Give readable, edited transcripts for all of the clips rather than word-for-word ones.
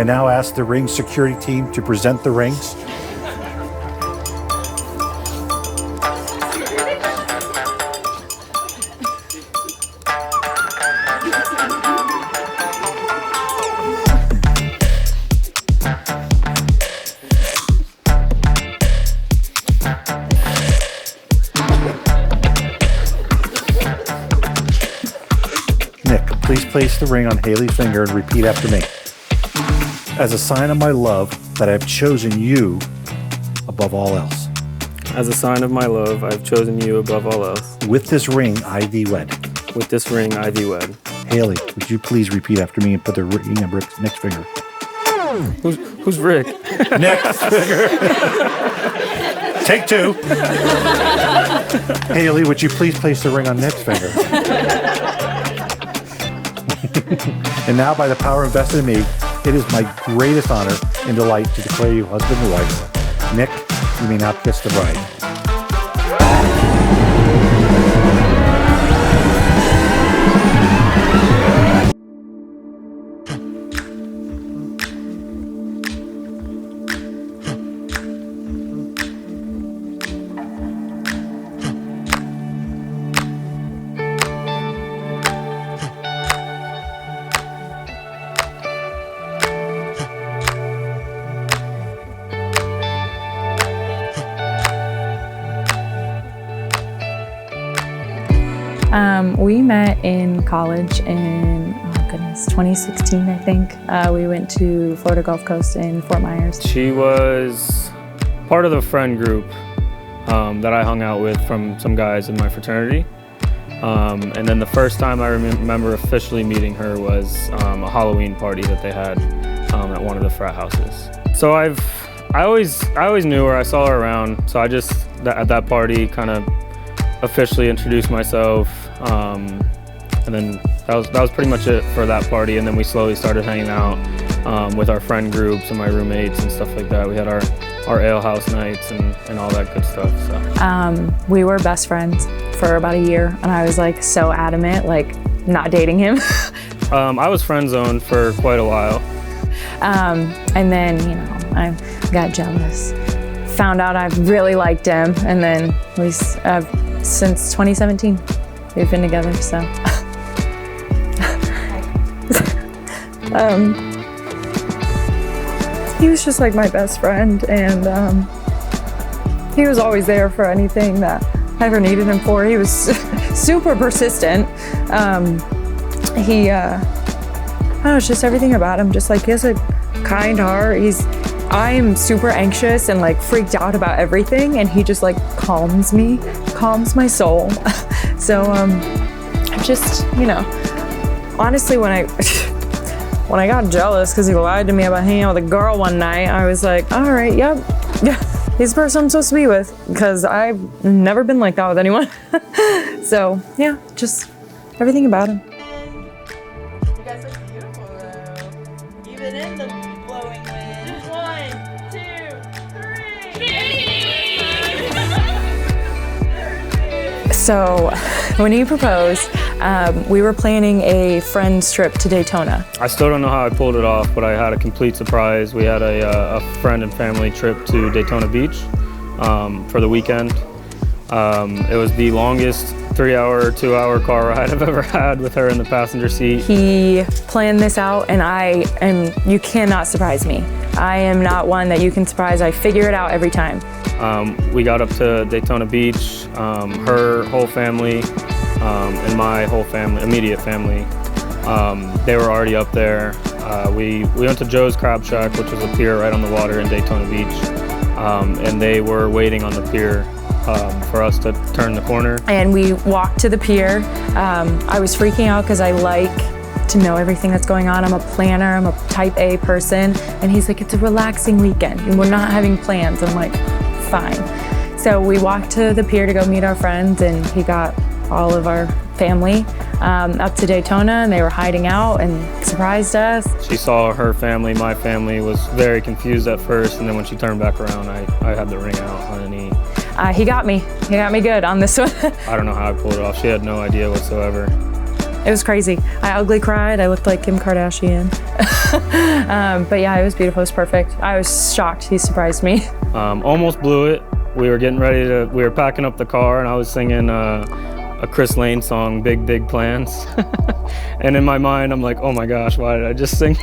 I now ask the ring security team to present the rings? Nick, please place the ring on Haley's finger and repeat after me. As a sign of my love that I have chosen you above all else. As a sign of my love, I've chosen you above all else. With this ring, I thee wed. With this ring, I thee wed. Haley, would you please repeat after me and put the ring on Nick's finger? Who's Rick? Nick's finger. Take two. Haley, would you please place the ring on Nick's finger? And now, by the power invested in me, it is my greatest honor and delight to declare you husband and wife. Nick, you may now kiss the bride. We met in college in, 2016, I think. We went to Florida Gulf Coast in Fort Myers. She was part of the friend group that I hung out with from some guys in my fraternity. And then the first time I remember officially meeting her was a Halloween party that they had at one of the frat houses. So I always knew her, I saw her around. So I just, at that party, kind of officially introduced myself. And then that was pretty much it for that party. And then we slowly started hanging out with our friend groups and my roommates and stuff like that. We had our ale house nights and all that good stuff. So. We were best friends for about a year, and I was like so adamant, like not dating him. I was friend zoned for quite a while. And then, I got jealous. Found out I really liked him, and then since 2017, we've been together, so. He was just like my best friend, and he was always there for anything that I ever needed him for. He was super persistent. I don't know, it's just everything about him. Just like, he has a kind heart. I am super anxious and like freaked out about everything, and he just like calms my soul. So I'm just, honestly, when I got jealous because he lied to me about hanging out with a girl one night, I was like, all right, yep, yeah, he's the person I'm supposed to be with, because I've never been like that with anyone. So yeah, just everything about him. You guys look beautiful though, even in the blowing wind. 1, 2, 3. So when he proposed, we were planning a friend's trip to Daytona. I still don't know how I pulled it off, but I had a complete surprise. We had a friend and family trip to Daytona Beach for the weekend. It was the longest 3-hour, 2-hour car ride I've ever had with her in the passenger seat. He planned this out, and you cannot surprise me. I am not one that you can surprise. I figure it out every time. We got up to Daytona Beach, her whole family, and my whole family, immediate family. They were already up there. We went to Joe's Crab Shack, which was a pier right on the water in Daytona Beach, and they were waiting on the pier for us to turn the corner. And we walked to the pier. I was freaking out because I like to know everything that's going on. I'm a planner, I'm a type A person, and he's like, it's a relaxing weekend and we're not having plans. I'm like, fine. So we walked to the pier to go meet our friends, and he got all of our family up to Daytona, and they were hiding out and surprised us. She saw her family, my family, was very confused at first, and then when she turned back around, I had the ring out on a knee. He got me good on this one. I don't know how I pulled it off. She had no idea whatsoever. It was crazy. I ugly cried. I looked like Kim Kardashian. But yeah, it was beautiful. It was perfect. I was shocked. He surprised me. Almost blew it. We were getting ready to, we were packing up the car and I was singing a Chris Lane song, Big, Big Plans. And in my mind, I'm like, oh my gosh, why did I just sing?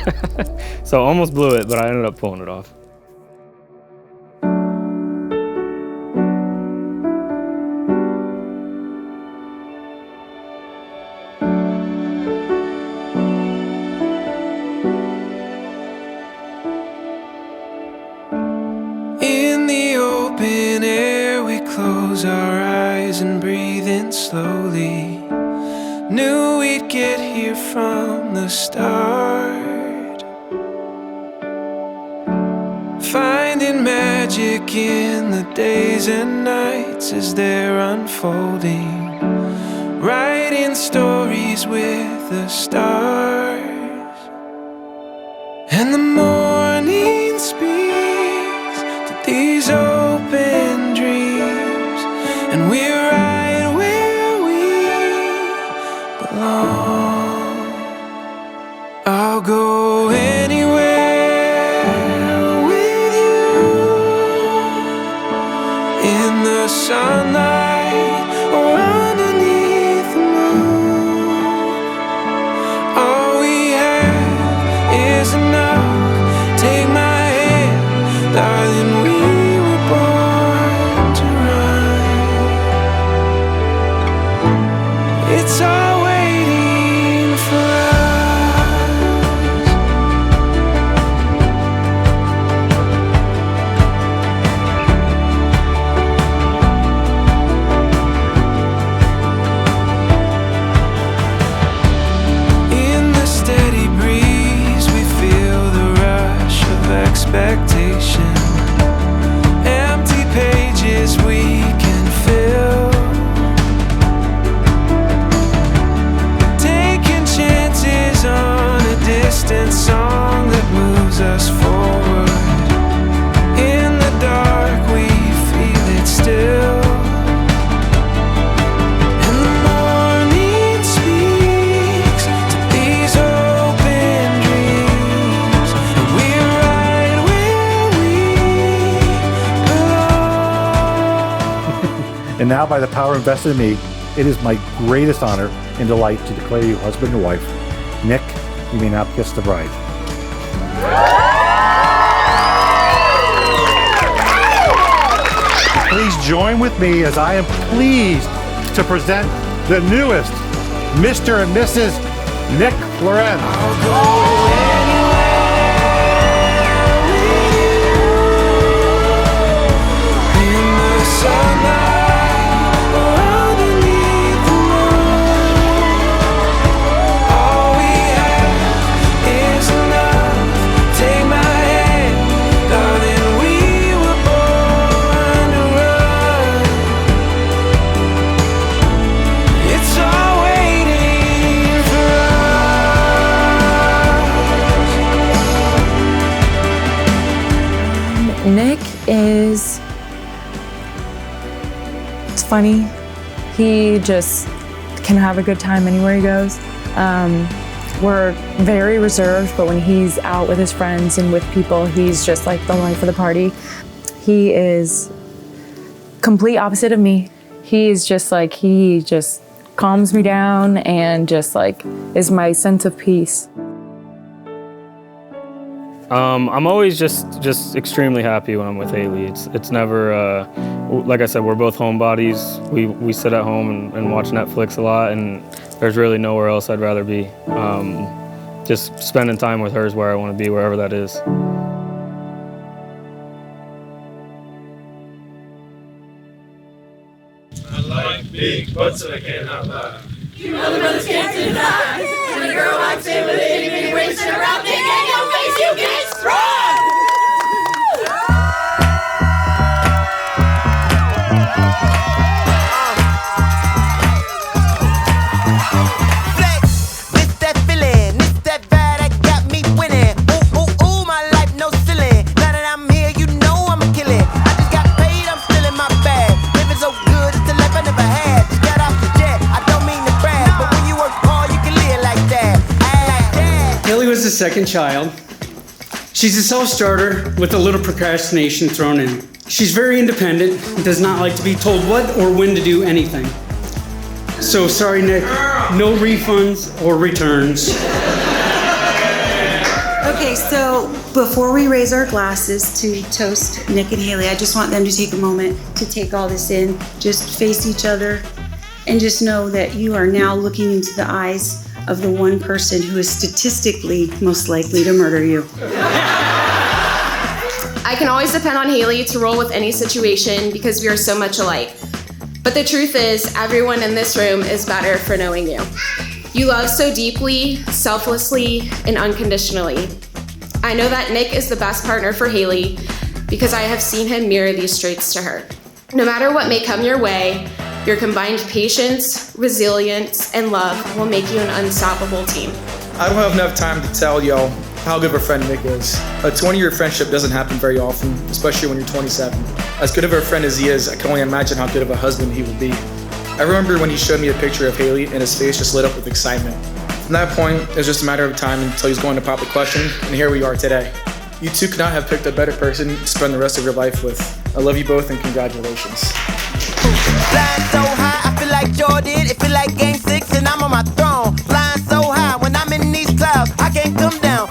So almost blew it, but I ended up pulling it off. In the open air, we close our eyes and breathe in slowly. Knew we'd get here from the start. Finding magic in the days and nights as they're unfolding. Writing stories with the stars. And the morning speaks to these open dreams, and we're right where we belong. I'll go anywhere with you, in the sunlight or underneath the moon. All we have is enough. Take my hand, darling, we were born to run. It's all waiting for us. In the steady breeze, we feel the rush of expectation. Empty pages we can fill. Taking chances on a distant song that moves us forward. In the dark we feel it still. And the morning speaks to these open dreams, and we're right where we belong. And now, by the power invested in me, it is my greatest honor and delight to declare you husband and wife. Nick, you may now kiss the bride. Please join with me as I am pleased to present the newest Mr. and Mrs. Nick Lorenz. I'll go anywhere with you, in the sunlight or underneath the moon. All we have is enough. Take my hand, darling, we were born to run. It's all waiting for us. Nick is, it's funny. He just can have a good time anywhere he goes. We're very reserved, but when he's out with his friends and with people, he's just like the life of the party. He is complete opposite of me. He just calms me down and just like is my sense of peace. I'm always just extremely happy when I'm with Haley. It's never, like I said, we're both homebodies. We sit at home and watch Netflix a lot, and there's really nowhere else I'd rather be. Just spending time with her is where I want to be, wherever that is. I like big butts and I cannot lie. You know the brothers can't deny. When a girl walks in with an itty bitty waist and a round thing in your face, you get strong. Flex, this that feeling, this that vibe that got me winning. Ooh, ooh, ooh, my life no ceiling. Now that I'm here, you know I'ma kill it. I just got paid, I'm still in my bag. Living so good, it's the life I never had. Just got off the jet, I don't mean to brag, but when you work hard, you can second child. She's a self-starter with a little procrastination thrown in. She's very independent and does not like to be told what or when to do anything. So sorry, Nick, no refunds or returns. Okay, so before we raise our glasses to toast Nick and Haley, I just want them to take a moment to take all this in, just face each other, and just know that you are now looking into the eyes of the one person who is statistically most likely to murder you. I can always depend on Haley to roll with any situation because we are so much alike. But the truth is, everyone in this room is better for knowing you. You love so deeply, selflessly, and unconditionally. I know that Nick is the best partner for Haley because I have seen him mirror these traits to her. No matter what may come your way, your combined patience, resilience, and love will make you an unstoppable team. I don't have enough time to tell y'all how good of a friend Nick is. A 20-year friendship doesn't happen very often, especially when you're 27. As good of a friend as he is, I can only imagine how good of a husband he will be. I remember when he showed me a picture of Haley and his face just lit up with excitement. From that point, it was just a matter of time until he's going to pop the question, and here we are today. You two could not have picked a better person to spend the rest of your life with. I love you both and congratulations. Flying so high, I feel like Jordan. It feel like Game 6 and I'm on my throne. Flying so high when I'm in these clouds, I can't come down.